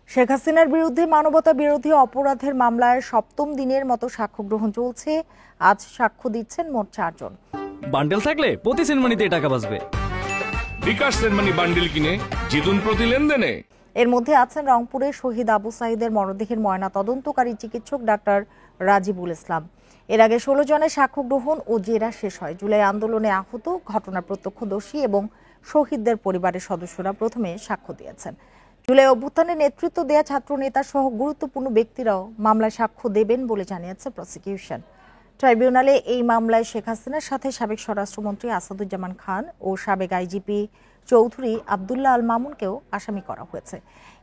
শেখ হাসিনার বিরুদ্ধে মানবতা বিরোধী অপরাধের মামলায় সপ্তম দিনের মতো সাক্ষ্য গ্রহণ চলছে। আজ সাক্ষ্য দিচ্ছেন মোট 4 জন। বান্ডেল থাকলে প্রতি সেনমানিতে টাকা বাঁচবে। বিকাশ সেনমানি বান্ডেল কিনে জিতুন প্রতি লেনদেনে। এর মধ্যে আছেন রংপুরের শহীদ আবু সাঈদের মরদেহের ময়না তদন্তকারী চিকিৎসক ডাক্তার রাজিবুল ইসলাম। এর আগে 16 জনের সাক্ষ্য গ্রহণ ও জেরা শেষ হয়। জুলাই আন্দোলনে আহত, ঘটনার প্রত্যক্ষদর্শী এবং শহীদদের পরিবারের সদস্যরা প্রথমে সাক্ষ্য দিয়েছেন। জুলাই অভ্যুত্থানে নেতৃত্ব দেয়া ছাত্রনেতা সহ গুরুত্বপূর্ণ ব্যক্তিরাও মামলায় সাক্ষ্য দেবেন বলে জানিয়েছে প্রসিকিউশন। ট্রাইব্যুনালে এই মামলায় শেখ হাসিনার সাথে সাবেক স্বরাষ্ট্রমন্ত্রী আসাদুজ্জামান খান ও সাবেক আইজিপি চৌধুরী আব্দুল্লাহ আল মামুনকেও আসামি করা হয়েছে।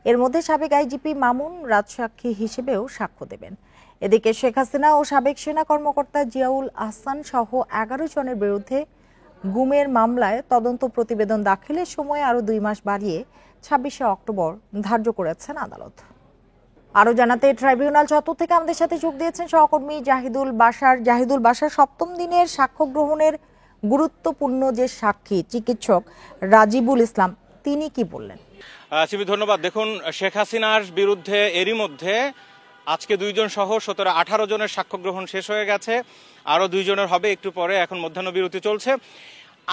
এর মধ্যে সাবেক আইজিপি মামুন রাজসাক্ষী হিসেবেও সাক্ষ্য দেবেন। এদিকে শেখ হাসিনা ও সাবেক সেনা কর্মকর্তা জিয়াউল আহসান সহ 11 জনের বিরুদ্ধে গুমের মামলায় তদন্ত প্রতিবেদন দাখিলের সময় আরও 2 মাস বাড়িয়ে 26শে অক্টোবর ধার্য করেছেন আদালত। আরও জানাতে ট্রাইব্যুনাল চত্বর থেকে আমাদের সাথে যোগ দিয়েছেন সহকর্মী জাহিদুল বাশার। সপ্তম দিনের সাক্ষ্য গ্রহণের গুরুত্বপূর্ণ যে সাক্ষী চিকিৎসক রাজিবুল ইসলাম, তিনি কি বললেন? সিমি, ধন্যবাদ। দেখুন, শেখ হাসিনার বিরুদ্ধে এরই মধ্যে আজকে 2 জন সহ 17-18 জনের সাক্ষ্য গ্রহণ শেষ হয়ে গেছে। আরও 2 জনের হবে একটু পরে, এখন মধ্যাহ্ন বিরতি চলছে।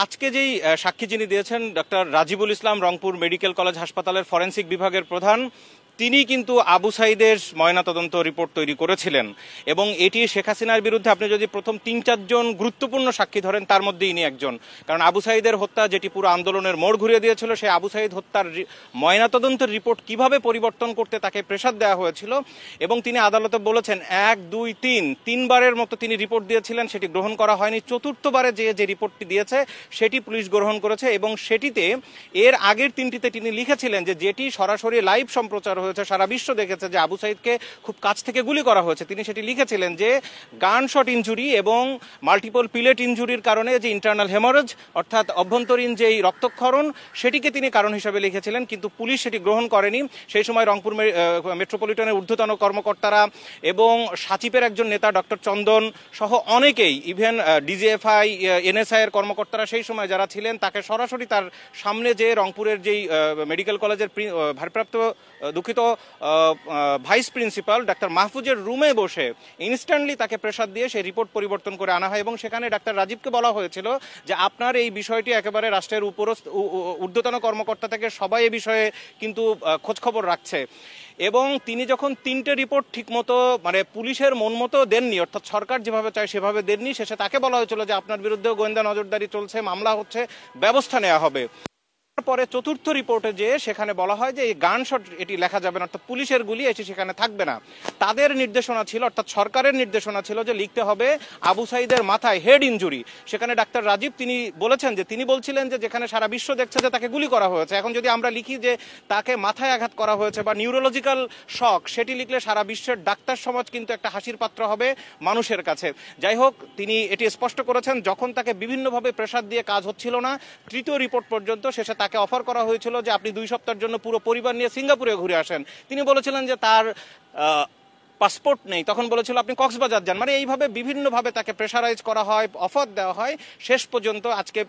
আজকে যেই সাক্ষী যিনি দিয়েছেন ডক্টর রাজিবুল ইসলাম, রংপুর মেডিকেল কলেজ হাসপাতালের ফরেন্সিক বিভাগের প্রধান, তিনি কিন্তু আবু সাঈদের ময়নাতদন্ত রিপোর্ট তৈরি করেছিলেন এবং এটি শেখ হাসিনার বিরুদ্ধে আপনি যদি প্রথম 3-4 জন গুরুত্বপূর্ণ সাক্ষী ধরেন, তার মধ্যে ইনি একজন। কারণ আবু সাঈদের হত্যা যেটি পুরো আন্দোলনের মোড় ঘুরিয়ে দিয়েছিল, সেই আবু সাঈদ হত্যার ময়নাতদন্তের রিপোর্ট কিভাবে পরিবর্তন করতে তাকে প্রেসার দেওয়া হয়েছিল এবং তিনি আদালতে বলেছেন 1, 2, 3 বারের মতো তিনি রিপোর্ট দিয়েছিলেন, সেটি গ্রহণ করা হয়নি। চতুর্থবারে যে রিপোর্টটি দিয়েছে সেটি পুলিশ গ্রহণ করেছে এবং সেটিতে এর আগের 3টিতে তিনি লিখেছিলেন যে যেটি সরাসরি লাইভ সম্প্রচার হয়েছে, সারা বিশ্ব দেখেছে যে আবু সাঈদকে খুব কাছ থেকে গুলি করা হয়েছে, তিনি সেটি লিখেছিলেন যে গান শট ইনজুরি এবং মাল্টিপল পিলেট ইনজুরির কারণে যে ইন্টারনাল হেমারেজ অর্থাৎ অভ্যন্তরীণ যেই রক্তক্ষরণ, সেটিকে তিনি কারণ হিসেবে লিখেছিলেন, কিন্তু পুলিশ সেটি গ্রহণ করেনি। সেই সময় রংপুর মেট্রোপলিটনের ঊর্ধ্বতন কর্মকর্তারা এবং সাচিপের একজন নেতা ডক্টর চন্দন সহ অনেকেই, ইভেন ডিজিএফআই, এনএসআই এর কর্মকর্তারা সেই সময় যারা ছিলেন, তাকে সরাসরি তার সামনে যে রংপুরের যেই মেডিকেল কলেজের ভারপ্রাপ্ত ভাইস প্রিন্সিপাল ডাক্তার মাহফুজের রুমে বসে ইনস্ট্যান্টলি তাকে প্রেসার দিয়ে সেই রিপোর্ট পরিবর্তন করে আনা হয় এবং সেখানে ডাক্তার রাজীবকে বলা হয়েছিল যে আপনার এই বিষয়টি একেবারে রাষ্ট্রের ঊর্ধ্বতন কর্মকর্তা থেকে সবাই এই বিষয়ে কিন্তু খোঁজখবর রাখছে। এবং তিনি যখন 3টে রিপোর্ট ঠিকমতো মানে পুলিশের মন মতো দেননি, অর্থাৎ সরকার যেভাবে চায় সেভাবে দেননি, শেষে তাকে বলা হয়েছিল যে আপনার বিরুদ্ধেও গোয়েন্দা নজরদারি চলছে, মামলা হচ্ছে, ব্যবস্থা নেওয়া হবে। পরে চতুর্থ রিপোর্টে যে সেখানে বলা হয় যে এই গান শট এটি লেখা যাবে না, অর্থাৎ পুলিশের গুলি এটি সেখানে থাকবে না। তাদের নির্দেশনা ছিল, অর্থাৎ সরকারের নির্দেশনা ছিল যে লিখতে হবে আবু সাঈদের মাথায় হেড ইনজুরি। সেখানে ডাক্তার রাজীব তিনি বলেছেন যে তিনি বলছিলেন যে যেখানে সারা বিশ্ব দেখছে যে তাকে গুলি করা হয়েছে, এখন যদি আমরা লিখি যে তাকে মাথায় আঘাত করা হয়েছে বা নিউরোলজিক্যাল শক, সেটি লিখলে সারা বিশ্বের ডাক্তার সমাজ কিন্তু একটা হাসির পাত্র হবে মানুষের কাছে। যাই হোক, তিনি এটি স্পষ্ট করেছেন যখন তাকে বিভিন্নভাবে প্রেসার দিয়ে কাজ হচ্ছিল না, তৃতীয় রিপোর্ট পর্যন্ত, শেষে তাকে অফার করা হয়েছিল যে আপনি 2 সপ্তাহের জন্য পুরো পরিবার নিয়ে সিঙ্গাপুরে ঘুরে আসেন। তিনি বলেছিলেন যে তার পাসপোর্ট নেই, তখন বলেছিল আপনি কক্সবাজার যান। মানে এইভাবে বিভিন্নভাবে তাকে প্রেশারাইজ করা হয়, অফার দেওয়া হয়। শেষ পর্যন্ত আজকে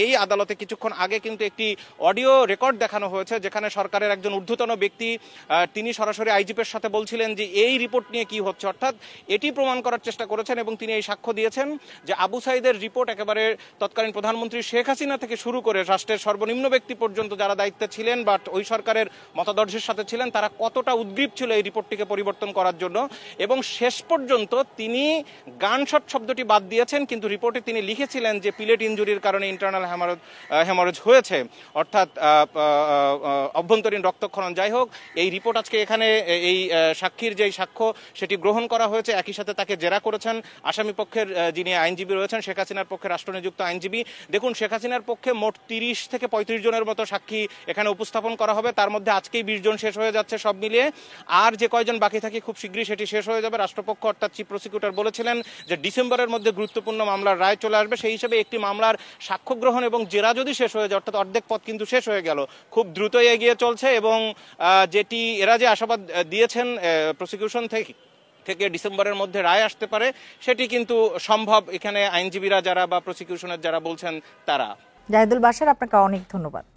এই আদালতে কিছুক্ষণ আগে কিন্তু একটি অডিও রেকর্ড দেখানো হয়েছে যেখানে সরকারের একজন ঊর্ধ্বতন ব্যক্তি তিনি সরাসরি আইজিপির সাথে বলছিলেন যে এই রিপোর্ট নিয়ে কি হচ্ছে, অর্থাৎ এটি প্রমাণ করার চেষ্টা করেছেন এবং তিনি এই সাক্ষ্য দিয়েছেন যে আবু সাঈদের রিপোর্ট একেবারে তৎকালীন প্রধানমন্ত্রী শেখ হাসিনা থেকে শুরু করে রাষ্ট্রের সর্বনিম্ন ব্যক্তি পর্যন্ত যারা দায়িত্বে ছিলেন বা ওই সরকারের মতাদর্শের সাথে ছিলেন, তারা কতটা উদ্গ্রীব ছিল এই রিপোর্টটিকে পরিবর্তন করার জন্য। এবং শেষ পর্যন্ত তিনি গান শট শব্দটি বাদ দিয়েছেন, কিন্তু রিপোর্টে তিনি লিখেছিলেন যে পিলেট ইনজুরির কারণে ইন্টারনাল হেমারেজ হয়েছে, অর্থাৎ অভ্যন্তরীণ রক্তক্ষরণ। যাই হোক, এই রিপোর্ট আজকে এখানে এই সাক্ষীর যে সাক্ষ্য সেটি গ্রহণ করা হয়েছে। একই সাথে তাকে জেরা করেছেন আসামি পক্ষের যিনি আইনজীবী রয়েছেন, শেখ হাসিনার পক্ষে রাষ্ট্রনিযুক্ত আইনজীবী। দেখুন, শেখ হাসিনার পক্ষে মোট 30 থেকে 35 জনের মতো সাক্ষী এখানে উপস্থাপন করা হবে, তার মধ্যে আজকেই 20 জন শেষ হয়ে যাচ্ছে সব মিলিয়ে। আর যে কয়জন বাকি থাকে খুব শীঘ্রই সেটি শেষ হয়ে যাবে। রাষ্ট্রপক্ষ অর্থাৎ চিফ প্রসিকিউটর বলেছিলেন যে ডিসেম্বরের মধ্যে গুরুত্বপূর্ণ মামলার রায় চলে আসবে, সেই হিসেবে একটি মামলার সাক্ষ্য গ্রহণ এবং জেরা যদি শেষ হয়ে যায়, অর্থাৎ অর্ধেক পথ কিন্তু শেষ হয়ে গেল, খুব দ্রুতই এগিয়ে চলছে। এবং যেটি এরা যে আশাবাদ দিয়েছেন প্রসিকিউশন থেকে ডিসেম্বরের মধ্যে রায় আসতে পারে, সেটি কিন্তু সম্ভব, এখানে আইনজীবীরা যারা বা প্রসিকিউশনের যারা বলছেন তারা। জাহিদুল বাশার, আপনাকে অনেক ধন্যবাদ।